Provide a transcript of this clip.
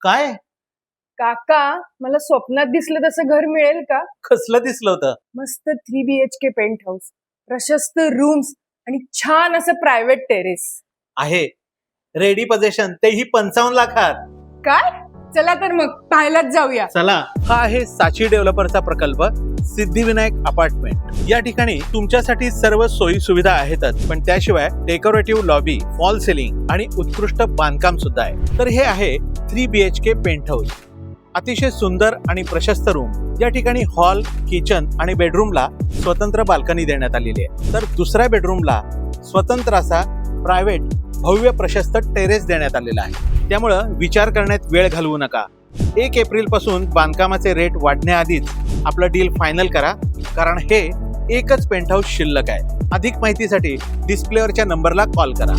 काय? काका, मला स्वप्नात दिसलं तसं घर मिळेल का? कसलं दिसलं होतं? मस्त 3 BHK पेंट हाऊस, प्रशस्त रूम्स आणि छान असं प्रायव्हेट टेरेस. आहे. रेडी पोझिशन, तेही 55 लाखात. काय? चला तर मग पाहायलाच जाऊया. चला. हा आहे साची डेव्हलपरचा प्रकल्प सिद्धिविनायक अपार्टमेंट. या ठिकाणी तुमच्यासाठी सर्व सोयी सुविधा आहेतच, पण त्याशिवाय डेकोरेटिव्ह लॉबी, फॉल सिलिंग आणि उत्कृष्ट बांधकाम सुद्धा आहे. तर हे आहे 3 BHK पेंट हाऊस. अतिशय सुंदर आणि प्रशस्त रूम. या ठिकाणी हॉल, किचन आणि बेडरूमला स्वतंत्र बाल्कनी देण्यात आलेली आहे. तर दुसऱ्या बेडरूमला स्वतंत्र असा प्रायव्हेट भव्य प्रशस्त टेरेस देण्यात आलेला आहे. त्यामुळं विचार करण्यात वेळ घालवू नका. 1 एप्रिल पासून बांधकामाचे रेट वाढण्याआधीच आपलं डील फायनल करा, कारण हे एकच पेंट हाऊस शिल्लक आहे. अधिक माहितीसाठी डिस्प्लेवरच्या नंबरला कॉल करा.